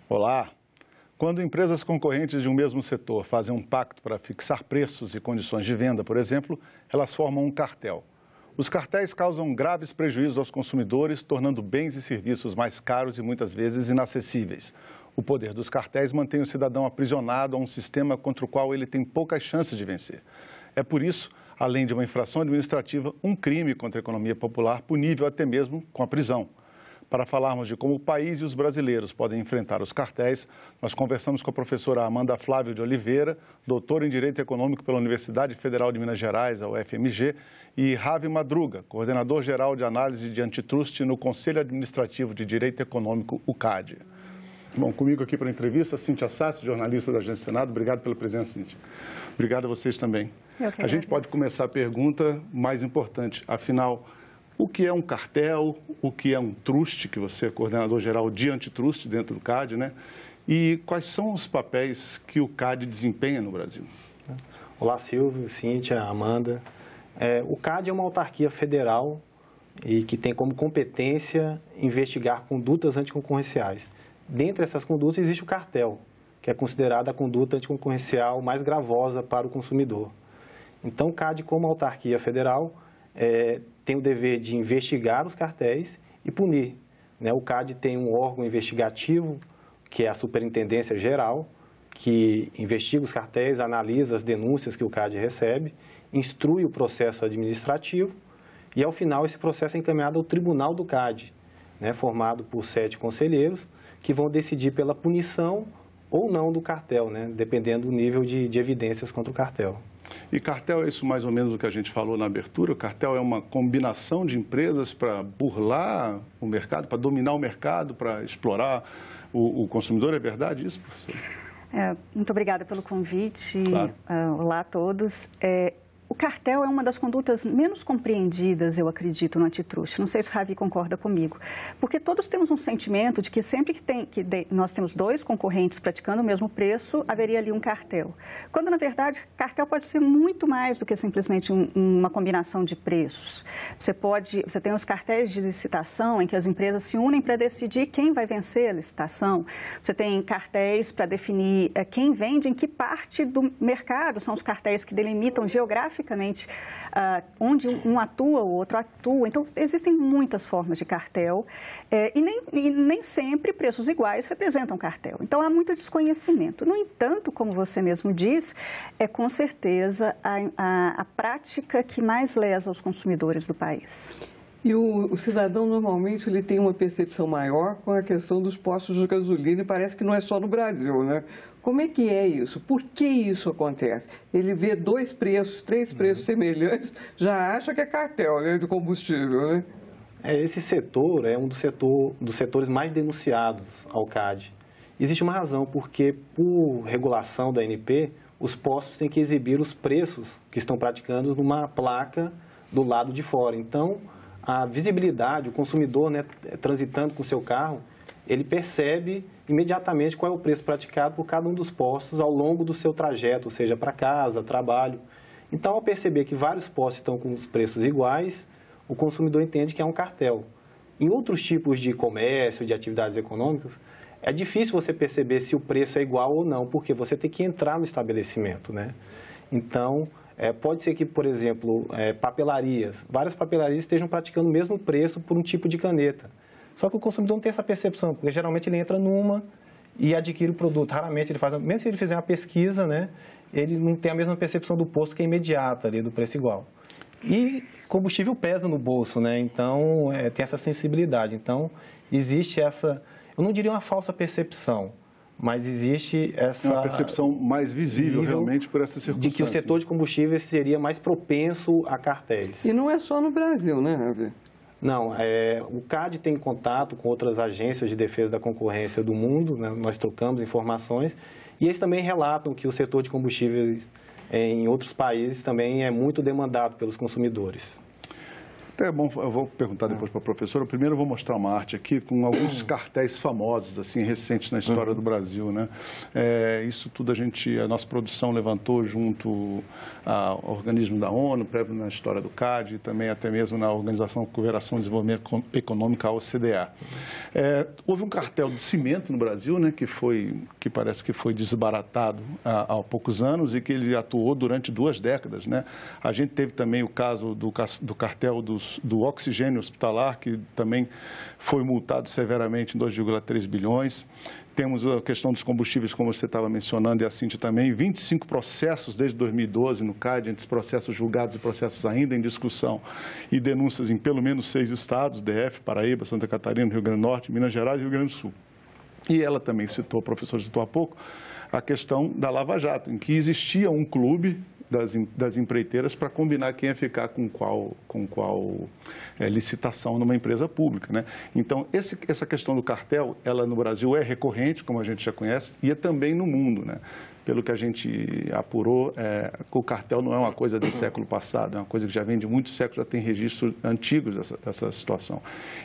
Olá! Quando empresas concorrentes de um mesmo setor fazem um pacto para fixar preços e condições de venda, por exemplo, elas formam um cartel. Os cartéis causam graves prejuízos aos consumidores, tornando bens e serviços mais caros e muitas vezes inacessíveis. O poder dos cartéis mantém o cidadão aprisionado a um sistema contra o qual ele tem poucas chances de vencer. É por isso, além de uma infração administrativa, um crime contra a economia popular, punível até mesmo com a prisão. Para falarmos de como o país e os brasileiros podem enfrentar os cartéis, nós conversamos com a professora Amanda Flávio de Oliveira, doutora em Direito Econômico pela Universidade Federal de Minas Gerais, a UFMG, e Ravi Madruga, coordenador-geral de análise de antitruste no Conselho Administrativo de Direito Econômico, o CAD. Bom, comigo aqui para a entrevista, Cíntia Sassi, jornalista da Agência Senado. Obrigado pela presença, Cíntia. Obrigado a vocês também. A gente pode começar a pergunta mais importante, afinal, o que é um cartel, o que é um truste, que você é coordenador-geral de antitruste dentro do CAD, né? E quais são os papéis que o CAD desempenha no Brasil? Olá, Silvio, Cíntia, Amanda. O CAD é uma autarquia federal e que tem como competência investigar condutas anticoncorrenciais. Dentre essas condutas existe o cartel, que é considerada a conduta anticoncorrencial mais gravosa para o consumidor. Então, o CAD, como autarquia federal, tem o dever de investigar os cartéis e punir. O CAD tem um órgão investigativo, que é a Superintendência Geral, que investiga os cartéis, analisa as denúncias que o CAD recebe, instrui o processo administrativo e, ao final, esse processo é encaminhado ao Tribunal do CAD, formado por 7 conselheiros, que vão decidir pela punição ou não do cartel, dependendo do nível de evidências contra o cartel. E cartel é isso mais ou menos o que a gente falou na abertura? O cartel é uma combinação de empresas para burlar o mercado, para dominar o mercado, para explorar o consumidor, é verdade isso, professor? Muito obrigada pelo convite. Claro. Olá a todos. O cartel é uma das condutas menos compreendidas, eu acredito, no antitruste. Não sei se o Ravi concorda comigo. Porque todos temos um sentimento de que sempre que nós temos 2 concorrentes praticando o mesmo preço, haveria ali um cartel. Quando, na verdade, cartel pode ser muito mais do que simplesmente uma combinação de preços. Você tem os cartéis de licitação, em que as empresas se unem para decidir quem vai vencer a licitação. Você tem cartéis para definir quem vende em que parte do mercado. São os cartéis que delimitam geograficamente onde um atua, o outro atua. Então, existem muitas formas de cartel e nem sempre preços iguais representam cartel. Então, há muito desconhecimento. No entanto, como você mesmo diz, é com certeza a prática que mais lesa os consumidores do país. E o cidadão, normalmente, ele tem uma percepção maior com a questão dos postos de gasolina e parece que não é só no Brasil, né? Como é que é isso? Por que isso acontece? Ele vê 2 preços, 3 preços semelhantes, já acha que é cartel, de combustível, né? Esse setor é um dos setores mais denunciados ao CAD. Existe uma razão, porque, por regulação da ANP, os postos têm que exibir os preços que estão praticando numa placa do lado de fora. Então, a visibilidade, o consumidor, transitando com o seu carro, ele percebe imediatamente qual é o preço praticado por cada um dos postos ao longo do seu trajeto, seja para casa, trabalho. Então, ao perceber que vários postos estão com os preços iguais, o consumidor entende que é um cartel. Em outros tipos de comércio, de atividades econômicas, é difícil você perceber se o preço é igual ou não, porque você tem que entrar no estabelecimento, Então, pode ser que, por exemplo, várias papelarias estejam praticando o mesmo preço por um tipo de caneta. Só que o consumidor não tem essa percepção, porque geralmente ele entra numa e adquire o produto. Raramente ele faz, mesmo se ele fizer uma pesquisa, ele não tem a mesma percepção do posto que é imediata ali, do preço igual. E combustível pesa no bolso, Então, tem essa sensibilidade. Então, existe essa, eu não diria uma falsa percepção, mas existe essa... uma percepção mais visível realmente por essa circunstância. De que o setor de combustíveis seria mais propenso a cartéis. E não é só no Brasil, Ravi? Não, o CAD tem contato com outras agências de defesa da concorrência do mundo, nós trocamos informações, e eles também relatam que o setor de combustíveis em outros países também é muito demandado pelos consumidores. É bom, eu vou perguntar depois para a professora. Primeiro eu vou mostrar uma arte aqui com alguns cartéis famosos, assim, recentes na história do Brasil, né? Isso tudo a nossa produção levantou junto ao organismo da ONU, prévio na história do CAD, e também até mesmo na Organização de Cooperação e Desenvolvimento Econômico, a OCDE. Houve um cartel de cimento no Brasil, né, que parece que foi desbaratado há poucos anos e que ele atuou durante 2 décadas, né? A gente teve também o caso do cartel do oxigênio hospitalar, que também foi multado severamente em 2,3 bilhões. Temos a questão dos combustíveis, como você estava mencionando, e a Cíntia também, 25 processos desde 2012 no CAD, entre processos julgados e processos ainda em discussão, e denúncias em pelo menos 6 estados, DF, Paraíba, Santa Catarina, Rio Grande do Norte, Minas Gerais e Rio Grande do Sul. E ela também citou, a professora citou há pouco, a questão da Lava Jato, em que existia um clube das empreiteiras para combinar quem ia ficar com qual licitação numa empresa pública, né? Então, essa questão do cartel, ela no Brasil é recorrente, como a gente já conhece, e é também no mundo, né? Pelo que a gente apurou, o cartel não é uma coisa do século passado, é uma coisa que já vem de muitos séculos, já tem registros antigos dessa situação.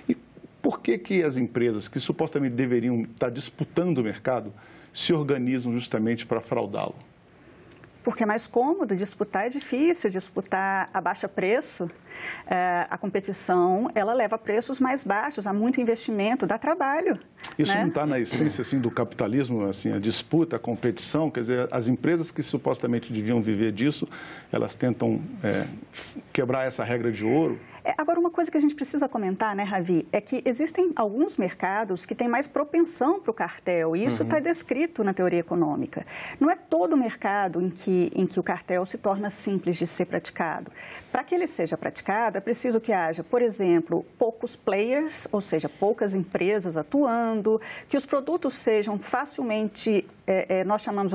E por que as empresas que supostamente deveriam estar disputando o mercado se organizam justamente para fraudá-lo? Porque é mais cômodo disputar, é difícil disputar a baixa preço. A competição, ela leva a preços mais baixos, há muito investimento, dá trabalho. Isso, né? Não está na essência assim, do capitalismo, assim, a disputa, a competição, quer dizer, as empresas que supostamente deviam viver disso, elas tentam quebrar essa regra de ouro. Agora, uma coisa que a gente precisa comentar, né, Ravi, é que existem alguns mercados que têm mais propensão para o cartel, e isso está descrito na teoria econômica. Não é todo mercado em que o cartel se torna simples de ser praticado. Para que ele seja praticado, é preciso que haja, por exemplo, poucos players, ou seja, poucas empresas atuando, que os produtos sejam facilmente, nós chamamos,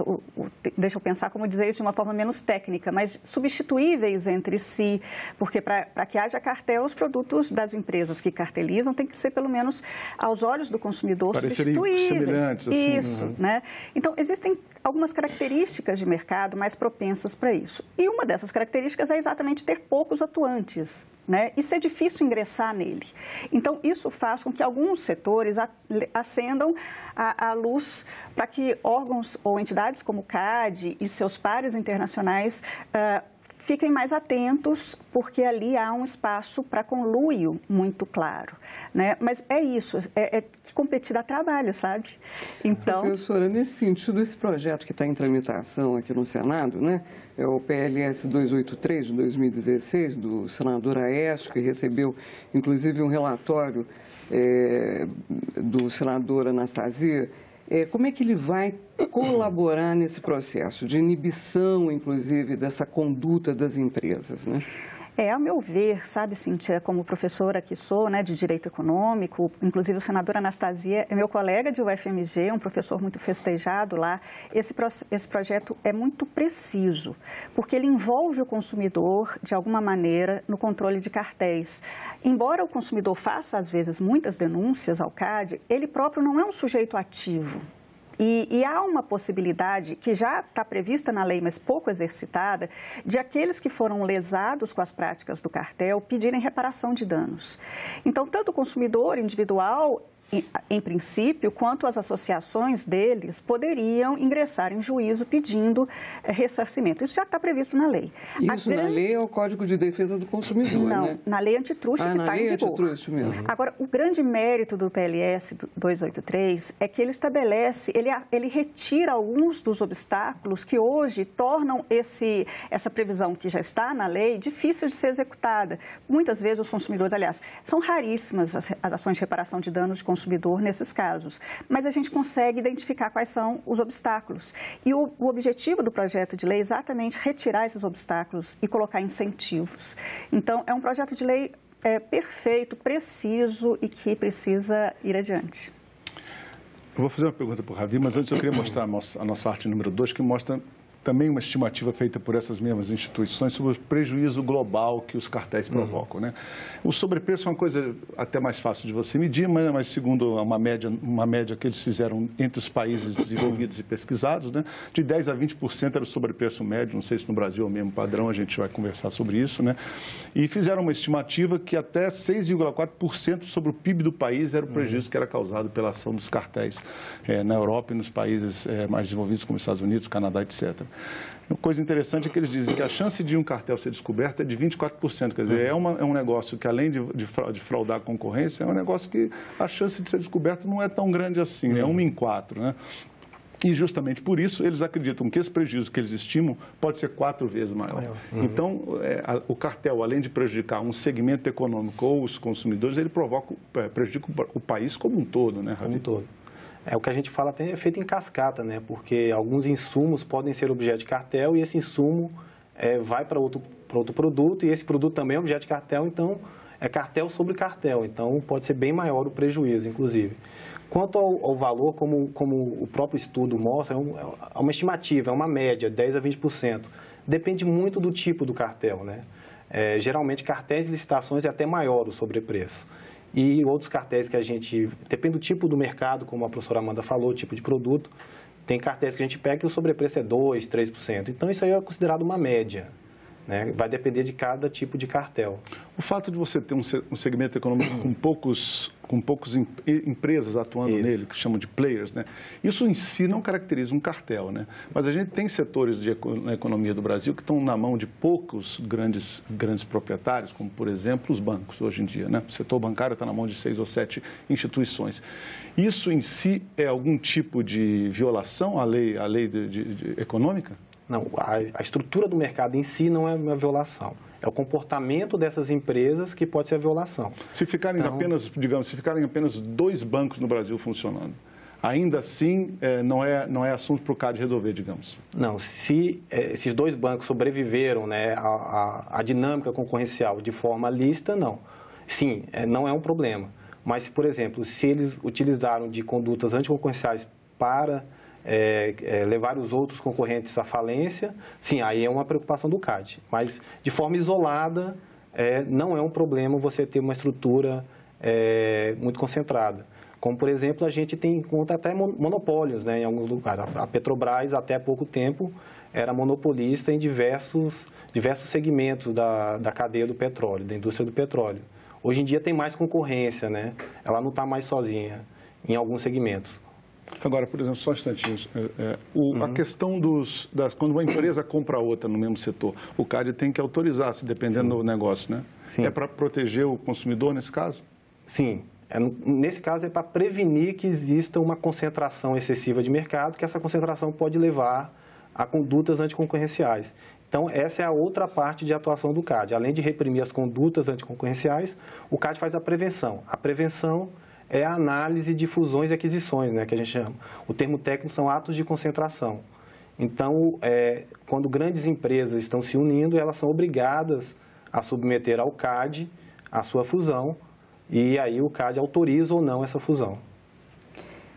deixa eu pensar como dizer isso de uma forma menos técnica, mas substituíveis entre si, porque para que haja cartel, os produtos das empresas que cartelizam têm que ser, pelo menos, aos olhos do consumidor, substituíveis. Semelhantes, assim. Isso, né? Então, existem algumas características de mercado mais propensas para isso. E uma dessas características é exatamente ter poucos atuantes, né? E ser difícil ingressar nele. Então, isso faz com que alguns setores acendam a luz para que órgãos ou entidades como o CAD e seus pares internacionais fiquem mais atentos, porque ali há um espaço para conluio muito claro, né? Mas é isso, que competir dá trabalho, sabe? Então... Professora, nesse sentido, esse projeto que está em tramitação aqui no Senado, né? É o PLS 283 de 2016, do senador Aécio, que recebeu, inclusive, um relatório do senador Anastasia. Como é que ele vai colaborar nesse processo de inibição, inclusive, dessa conduta das empresas, né? A meu ver, sabe, Cíntia, como professora que sou, né, de Direito Econômico, inclusive o senador Anastasia é meu colega de UFMG, um professor muito festejado lá, esse projeto é muito preciso, porque ele envolve o consumidor, de alguma maneira, no controle de cartéis. Embora o consumidor faça, às vezes, muitas denúncias ao CAD, ele próprio não é um sujeito ativo. E há uma possibilidade, que já está prevista na lei, mas pouco exercitada, de aqueles que foram lesados com as práticas do cartel pedirem reparação de danos. Então, tanto o consumidor individual, em princípio, quanto as associações deles poderiam ingressar em juízo pedindo ressarcimento. Isso já está previsto na lei. Isso na lei é o Código de Defesa do Consumidor, não, né? Na lei antitruste que está em vigor. Antitruste mesmo. Agora, o grande mérito do PLS 283 é que ele estabelece, ele retira alguns dos obstáculos que hoje tornam essa previsão que já está na lei difícil de ser executada. Muitas vezes os consumidores, aliás, são raríssimas as ações de reparação de danos de consumidor nesses casos, mas a gente consegue identificar quais são os obstáculos. E o objetivo do projeto de lei é exatamente retirar esses obstáculos e colocar incentivos. Então, é um projeto de lei perfeito, preciso e que precisa ir adiante. Eu vou fazer uma pergunta para o Ravi, mas antes eu queria mostrar a nossa arte número 2, que mostra também uma estimativa feita por essas mesmas instituições sobre o prejuízo global que os cartéis provocam, né? O sobrepreço é uma coisa até mais fácil de você medir, mas segundo uma média que eles fizeram entre os países desenvolvidos e pesquisados, né, de 10 a 20% era o sobrepreço médio, não sei se no Brasil é o mesmo padrão, a gente vai conversar sobre isso, né? E fizeram uma estimativa que até 6,4% sobre o PIB do país era o prejuízo que era causado pela ação dos cartéis na Europa e nos países mais desenvolvidos, como Estados Unidos, Canadá, etc. Uma coisa interessante é que eles dizem que a chance de um cartel ser descoberto é de 24%. Quer dizer, é um negócio que, além de fraudar a concorrência, é um negócio que a chance de ser descoberto não é tão grande assim, é 1 em 4, né? E justamente por isso eles acreditam que esse prejuízo que eles estimam pode ser 4 vezes maior. Então, o cartel, além de prejudicar um segmento econômico ou os consumidores, ele prejudica o país como um todo, né, Ravi? Como um todo. O que a gente fala até é feito em cascata, né? Porque alguns insumos podem ser objeto de cartel e esse insumo vai para outro produto e esse produto também é objeto de cartel, então é cartel sobre cartel, então pode ser bem maior o prejuízo, inclusive. Quanto ao valor, como o próprio estudo mostra, é uma estimativa, é uma média, 10 a 20%. Depende muito do tipo do cartel, né? Geralmente, cartéis e licitações é até maior o sobrepreço. E outros cartéis que a gente, depende do tipo do mercado, como a professora Amanda falou, tipo de produto, tem cartéis que a gente pega que o sobrepreço é 2%, 3%. Então, isso aí é considerado uma média, né? Vai depender de cada tipo de cartel. O fato de você ter um segmento econômico com poucas empresas atuando nele, que chamam de players, né? Isso em si não caracteriza um cartel, né? Mas a gente tem setores na economia do Brasil que estão na mão de poucos grandes proprietários, como, por exemplo, os bancos hoje em dia, né? O setor bancário está na mão de 6 ou 7 instituições. Isso em si é algum tipo de violação à lei econômica? Não, a estrutura do mercado em si não é uma violação. É o comportamento dessas empresas que pode ser a violação. Se ficarem apenas 2 bancos no Brasil funcionando, ainda assim não é assunto para o CAD resolver, digamos? Não, se esses 2 bancos sobreviveram, né, à dinâmica concorrencial de forma lícita, não. Sim, não é um problema. Mas, por exemplo, se eles utilizaram de condutas anticoncorrenciais para levar os outros concorrentes à falência, sim, aí é uma preocupação do CAD. Mas, de forma isolada, não é um problema você ter uma estrutura muito concentrada. Como, por exemplo, a gente tem em conta até monopólios, né, em alguns lugares. A Petrobras, até há pouco tempo, era monopolista em diversos segmentos da cadeia do petróleo, da indústria do petróleo. Hoje em dia tem mais concorrência, né? Ela não está mais sozinha em alguns segmentos. Agora, por exemplo, só um instantinho, a questão quando uma empresa compra outra no mesmo setor, o CAD tem que autorizar, se dependendo do negócio, né? Sim. É para proteger o consumidor nesse caso? Sim. Nesse caso é para prevenir que exista uma concentração excessiva de mercado, que essa concentração pode levar a condutas anticoncorrenciais. Então, essa é a outra parte de atuação do CAD. Além de reprimir as condutas anticoncorrenciais, o CAD faz a prevenção. A prevenção é a análise de fusões e aquisições, né, que a gente chama. O termo técnico são atos de concentração. Então, quando grandes empresas estão se unindo, elas são obrigadas a submeter ao CAD a sua fusão, e aí o CAD autoriza ou não essa fusão.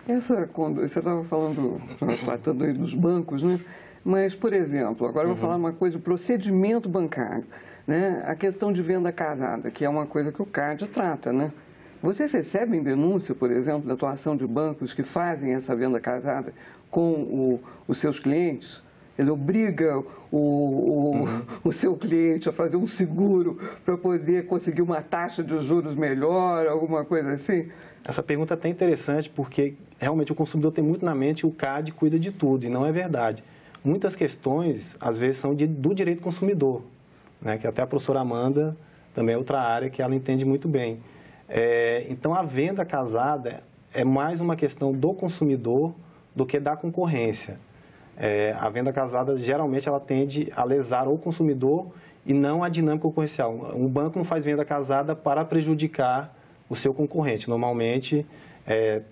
Você estava tratando aí dos bancos, né? Mas, por exemplo, agora eu vou falar uma coisa, o procedimento bancário, né? A questão de venda casada, que é uma coisa que o CAD trata, né? Vocês recebem denúncia, por exemplo, da atuação de bancos que fazem essa venda casada com os seus clientes? Ele obriga o seu cliente a fazer um seguro para poder conseguir uma taxa de juros melhor, alguma coisa assim? Essa pergunta é até interessante porque realmente o consumidor tem muito na mente o CAD cuida de tudo, e não é verdade. Muitas questões, às vezes, são do direito consumidor, né? Que até a professora Amanda também é outra área que ela entende muito bem. Então, a venda casada é mais uma questão do consumidor do que da concorrência. A venda casada, geralmente, ela tende a lesar o consumidor e não a dinâmica concorrencial. Um banco não faz venda casada para prejudicar o seu concorrente. Normalmente,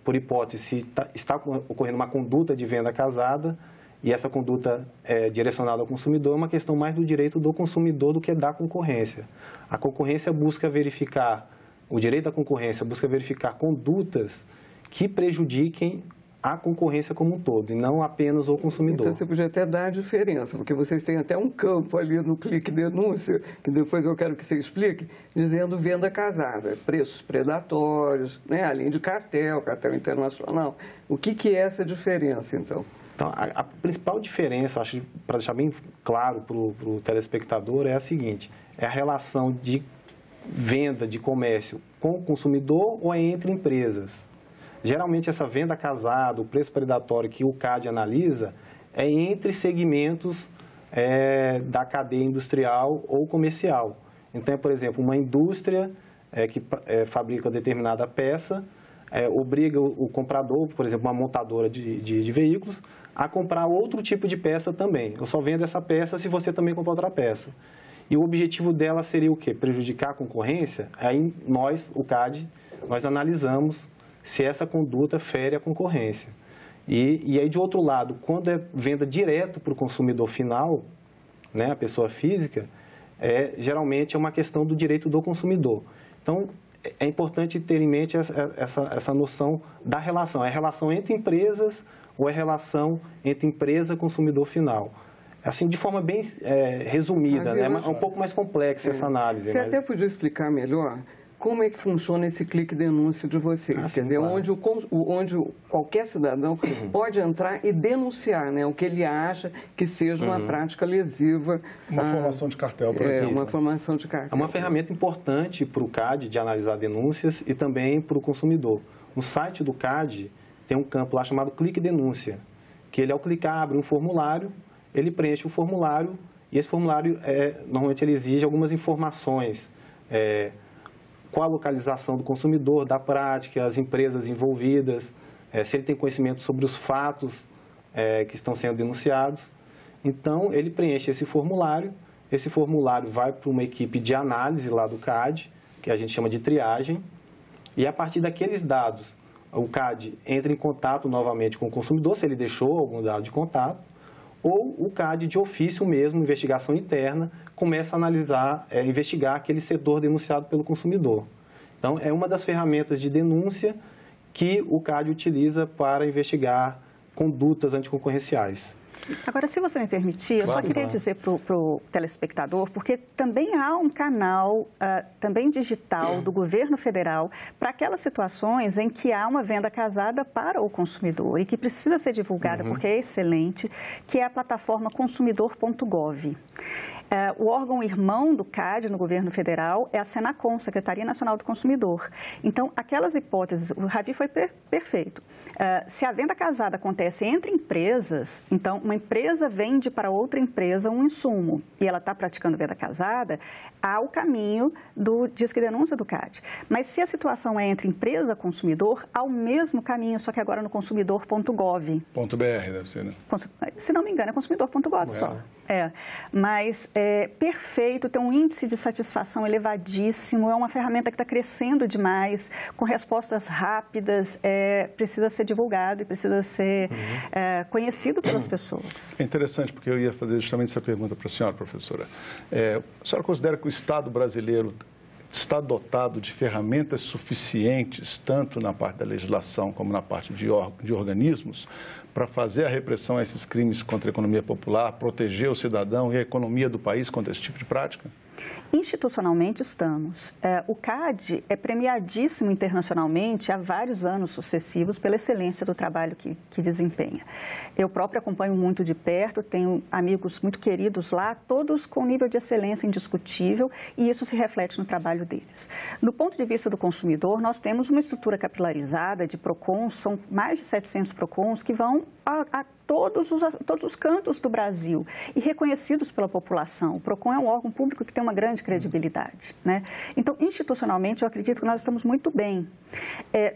por hipótese, se está ocorrendo uma conduta de venda casada e essa conduta é direcionada ao consumidor, é uma questão mais do direito do consumidor do que da concorrência. A concorrência busca verificar, o direito da concorrência busca verificar condutas que prejudiquem a concorrência como um todo, e não apenas o consumidor. Então, você podia até dar a diferença, porque vocês têm até um campo ali no clique denúncia, que depois eu quero que você explique, dizendo venda casada, preços predatórios, né, além de cartel internacional. O que é essa diferença, então? Então, a principal diferença, acho que para deixar bem claro para o telespectador, é a seguinte: é a relação de venda, de comércio com o consumidor ou é entre empresas. Geralmente, essa venda casada, o preço predatório que o CAD analisa, é entre segmentos da cadeia industrial ou comercial. Então, por exemplo, uma indústria que fabrica determinada peça, obriga o comprador, por exemplo, uma montadora de veículos, a comprar outro tipo de peça também. Eu só vendo essa peça se você também comprar outra peça. E o objetivo dela seria o quê? Prejudicar a concorrência? Aí nós, o CAD, nós analisamos se essa conduta fere a concorrência. E aí, de outro lado, quando é venda direto para o consumidor final, né, a pessoa física, geralmente é uma questão do direito do consumidor. Então, é importante ter em mente essa noção da relação. É relação entre empresas ou é relação entre empresa e consumidor final? Assim, de forma bem resumida, né? É um pouco mais complexa essa análise. Você até podia explicar melhor como é que funciona esse clique denúncia de vocês? Quer dizer, claro. onde qualquer cidadão pode entrar e denunciar, né, o que ele acha que seja uma prática lesiva. Uma formação de cartel, por exemplo. Uma formação de cartel. É uma ferramenta importante para o CAD de analisar denúncias e também para o consumidor. No site do CAD tem um campo lá chamado clique denúncia, que ele, ao clicar, abre um formulário, ele preenche o formulário e esse formulário, normalmente, ele exige algumas informações, qual a localização do consumidor, da prática, as empresas envolvidas, se ele tem conhecimento sobre os fatos que estão sendo denunciados. Então, ele preenche esse formulário vai para uma equipe de análise lá do CAD, que a gente chama de triagem, e a partir daqueles dados, o CAD entra em contato novamente com o consumidor, se ele deixou algum dado de contato, ou o CAD, de ofício mesmo, investigação interna, começa a analisar, investigar aquele setor denunciado pelo consumidor. Então, é uma das ferramentas de denúncia que o CAD utiliza para investigar condutas anticoncorrenciais. Agora, se você me permitir, eu só queria dizer para o telespectador, porque também há um canal, também digital, do governo federal, para aquelas situações em que há uma venda casada para o consumidor e que precisa ser divulgada, porque é excelente, que é a plataforma consumidor.gov. O órgão irmão do CAD no governo federal é a Senacom, Secretaria Nacional do Consumidor. Então, aquelas hipóteses, o Ravi foi perfeito. Se a venda casada acontece entre empresas, então uma empresa vende para outra empresa um insumo e ela está praticando venda casada, há o caminho do Disque Denúncia do CAD. Mas se a situação é entre empresa e consumidor, há o mesmo caminho, só que agora no consumidor.gov. .br deve ser, né? Se não me engano, é consumidor.gov só. Mas é perfeito, tem um índice de satisfação elevadíssimo, é uma ferramenta que está crescendo demais, com respostas rápidas, precisa ser divulgado e precisa ser conhecido pelas pessoas. É interessante, porque eu ia fazer justamente essa pergunta para a senhora, professora. A senhora considera que o Estado brasileiro está dotado de ferramentas suficientes, tanto na parte da legislação como na parte de organismos, para fazer a repressão a esses crimes contra a economia popular, proteger o cidadão e a economia do país contra esse tipo de prática? Institucionalmente estamos. O CAD é premiadíssimo internacionalmente há vários anos sucessivos pela excelência do trabalho que desempenha. Eu próprio acompanho muito de perto, tenho amigos muito queridos lá, todos com nível de excelência indiscutível, e isso se reflete no trabalho deles. Do ponto de vista do consumidor, nós temos uma estrutura capilarizada de PROCONs, são mais de 700 PROCONs que vão a todos os cantos do Brasil e reconhecidos pela população. O PROCON é um órgão público que tem uma grande credibilidade, né? Então, institucionalmente, eu acredito que nós estamos muito bem.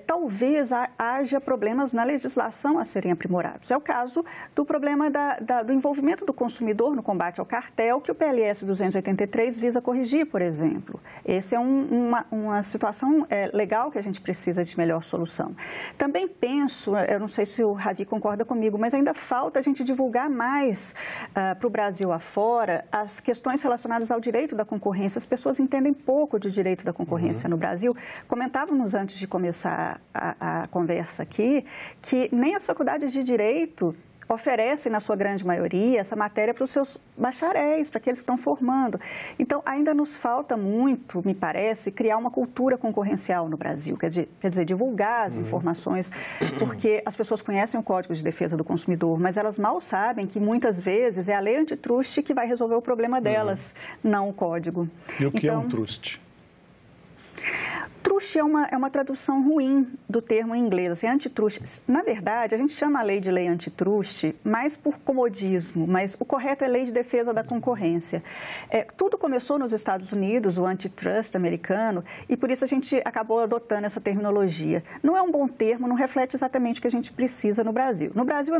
Talvez haja problemas na legislação a serem aprimorados. É o caso do problema do envolvimento do consumidor no combate ao cartel, que o PLS 283 visa corrigir, por exemplo. Essa é uma situação legal que a gente precisa de melhor solução. Também penso, eu não sei se o Ravi concorda comigo, mas ainda falta a gente divulgar mais para o Brasil afora as questões relacionadas ao direito da concorrência. As pessoas entendem pouco de direito da concorrência no Brasil. Comentávamos antes de começar a conversa aqui que nem as faculdades de direito oferecem, na sua grande maioria, essa matéria para os seus bacharéis, para aqueles que estão formando. Então, ainda nos falta muito, me parece, criar uma cultura concorrencial no Brasil, quer dizer, divulgar as informações, porque as pessoas conhecem o Código de Defesa do Consumidor, mas elas mal sabem que, muitas vezes, é a lei antitruste que vai resolver o problema delas, não o código. E o que é um truste? Truste é uma tradução ruim do termo em inglês, assim, antitruste. Na verdade, a gente chama a lei de lei antitruste mais por comodismo, mas o correto é lei de defesa da concorrência. Tudo começou nos Estados Unidos, o antitrust americano, e por isso a gente acabou adotando essa terminologia. Não é um bom termo, não reflete exatamente o que a gente precisa no Brasil. No Brasil,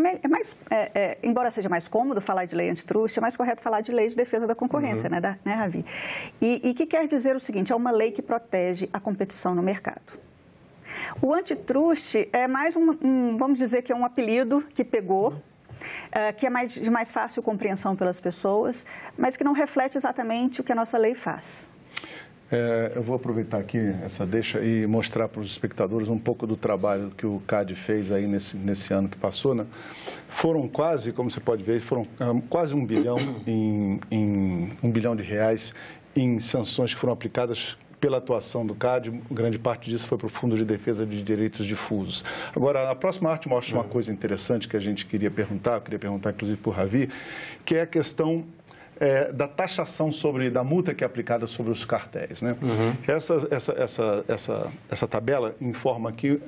embora seja mais cômodo falar de lei antitruste, é mais correto falar de lei de defesa da concorrência, né, Ravi? E que quer dizer o seguinte, é uma lei que protege a competição no mercado. O antitruste é mais vamos dizer que é um apelido que pegou, que é de mais fácil compreensão pelas pessoas, mas que não reflete exatamente o que a nossa lei faz. Eu vou aproveitar aqui essa deixa e mostrar para os espectadores um pouco do trabalho que o CAD fez aí nesse ano que passou, né? Foram quase, como você pode ver, foram quase R$1 bilhão R$1 bilhão em sanções que foram aplicadas pela atuação do CAD, grande parte disso foi para o Fundo de Defesa de Direitos Difusos. Agora, a próxima arte mostra uma coisa interessante que a gente queria perguntar, eu queria perguntar inclusive para o Ravi, que é a questão da taxação da multa que é aplicada sobre os cartéis, né? Essa tabela informa aqui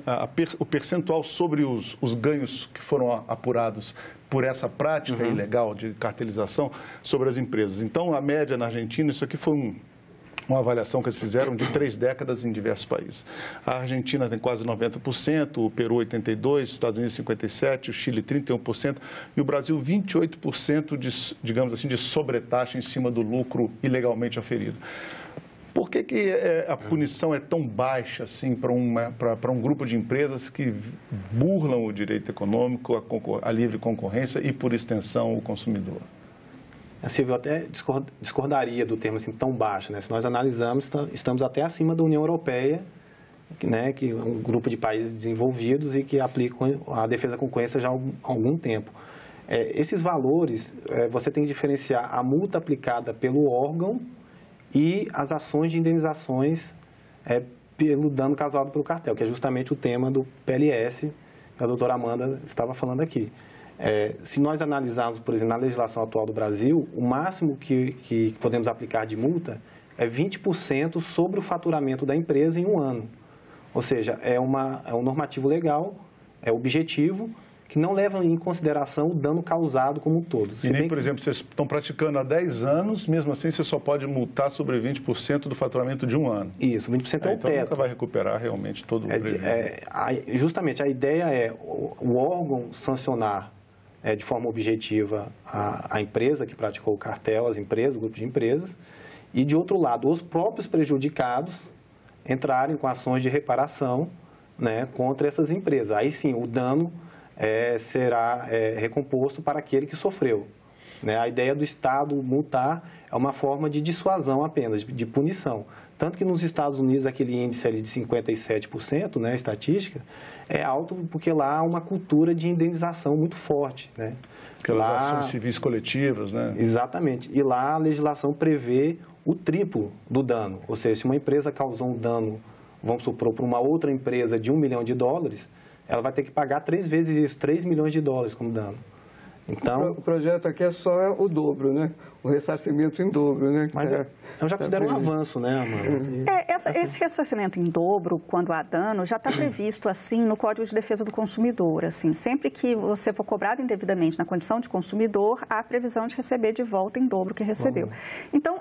o percentual sobre os ganhos que foram apurados por essa prática ilegal de cartelização sobre as empresas. Então, a média na Argentina, isso aqui foi uma avaliação que eles fizeram de 3 décadas em diversos países. A Argentina tem quase 90%, o Peru 82%, os Estados Unidos 57%, o Chile 31% e o Brasil 28% digamos assim, de sobretaxa em cima do lucro ilegalmente oferido. Por que a punição é tão baixa assim para um grupo de empresas que burlam o direito econômico, a livre concorrência e, por extensão, o consumidor? Silvio, eu até discordaria do termo assim tão baixo, né? Se nós analisarmos, estamos até acima da União Europeia, né? Que é um grupo de países desenvolvidos e que aplicam a defesa da concorrência já há algum tempo. Esses valores, você tem que diferenciar a multa aplicada pelo órgão e as ações de indenizações pelo dano causado pelo cartel, que é justamente o tema do PLS, que a doutora Amanda estava falando aqui. Se nós analisarmos, por exemplo, na legislação atual do Brasil, o máximo que podemos aplicar de multa é 20% sobre o faturamento da empresa em um ano. Ou seja, é um normativo legal, é objetivo, que não leva em consideração o dano causado como um todo. E nem, por exemplo, vocês estão praticando há 10 anos, mesmo assim você só pode multar sobre 20% do faturamento de um ano. Isso, 20% é o teto. Então nunca vai recuperar realmente todo o prejuízo. Justamente, a ideia é o órgão sancionar de forma objetiva a empresa que praticou o cartel, as empresas, o grupo de empresas, e, de outro lado, os próprios prejudicados entrarem com ações de reparação, né, contra essas empresas. Aí sim, o dano será recomposto para aquele que sofreu. Né? A ideia do Estado multar é uma forma de dissuasão apenas, de punição. Tanto que nos Estados Unidos aquele índice ali de 57%, né, estatística, é alto porque lá há uma cultura de indenização muito forte. Né? Aquelas ações civis coletivas, né? Exatamente. E lá a legislação prevê o triplo do dano. Ou seja, se uma empresa causou um dano, vamos supor, para uma outra empresa de $1 milhão, ela vai ter que pagar 3 vezes isso, $3 milhões como dano. Então, o projeto aqui é só o dobro, né? O ressarcimento em dobro, né? Mas eu já considero um avanço, né, Amanda? Esse ressarcimento em dobro, quando há dano, já está previsto, assim, no Código de Defesa do Consumidor. Assim, sempre que você for cobrado indevidamente na condição de consumidor, há a previsão de receber de volta em dobro o que recebeu. Então,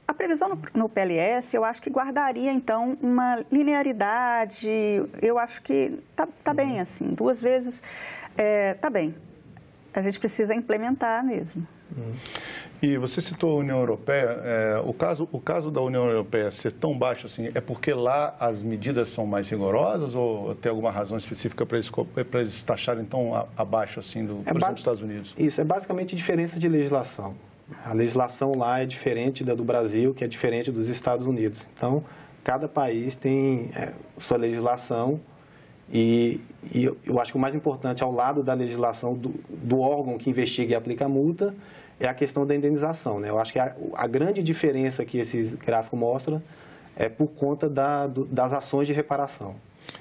a previsão no PLS, eu acho que guardaria, então, uma linearidade. Eu acho que está bem, assim, 2 vezes está bem. A gente precisa implementar mesmo. E você citou a União Europeia. O caso da União Europeia ser tão baixo assim, é porque lá as medidas são mais rigorosas ou tem alguma razão específica para eles taxarem tão abaixo assim por exemplo, dos Estados Unidos? Isso, é basicamente diferença de legislação. A legislação lá é diferente da do Brasil, que é diferente dos Estados Unidos. Então, cada país tem sua legislação e eu acho que o mais importante, ao lado da legislação do órgão que investiga e aplica a multa, é a questão da indenização, né? Eu acho que a grande diferença que esse gráfico mostra é por conta das ações de reparação.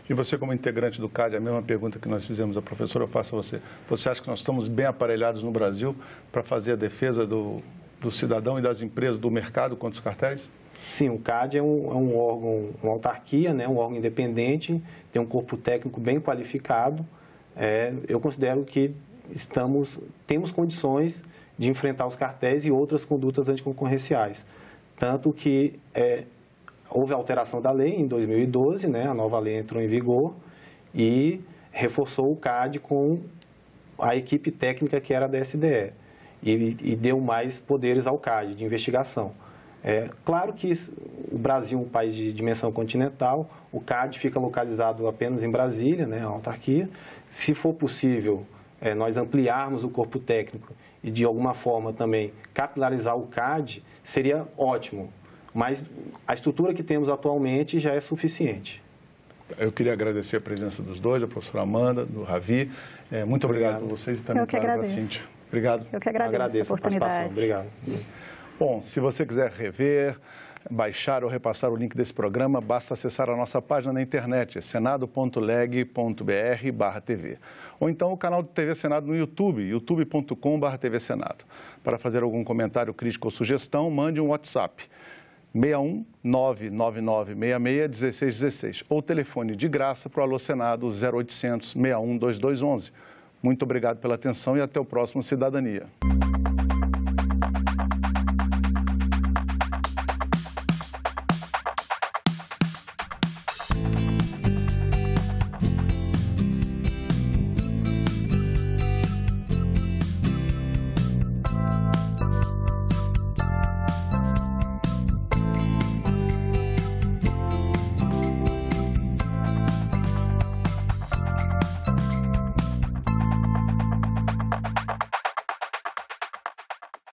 E você, como integrante do CAD, a mesma pergunta que nós fizemos à professora, eu faço a você. Você acha que nós estamos bem aparelhados no Brasil para fazer a defesa do cidadão e das empresas do mercado contra os cartéis? Sim, o CAD é um órgão, uma autarquia, né? Um órgão independente, tem um corpo técnico bem qualificado. Eu considero que temos condições de enfrentar os cartéis e outras condutas anticoncorrenciais. Tanto que houve alteração da lei em 2012, né? A nova lei entrou em vigor e reforçou o CAD com a equipe técnica que era da SDE e deu mais poderes ao CAD de investigação. Claro que o Brasil é um país de dimensão continental, o CAD fica localizado apenas em Brasília, né? A autarquia. Se for possível, nós ampliarmos o corpo técnico e, de alguma forma, também capilarizar o CAD, seria ótimo. Mas a estrutura que temos atualmente já é suficiente. Eu queria agradecer a presença dos dois, da professora Amanda, do Ravi. Muito obrigado por vocês e também para a Cíntia. Obrigado. Eu que agradeço a oportunidade. Obrigado. Bom, se você quiser rever, baixar ou repassar o link desse programa, basta acessar a nossa página na internet, senado.leg.br/TV. Ou então o canal do TV Senado no YouTube, youtube.com/TV Senado. Para fazer algum comentário, crítico ou sugestão, mande um WhatsApp, 61 99966 1616, ou telefone de graça para o Alô Senado 0800 61 2211. Muito obrigado pela atenção e até o próximo Cidadania.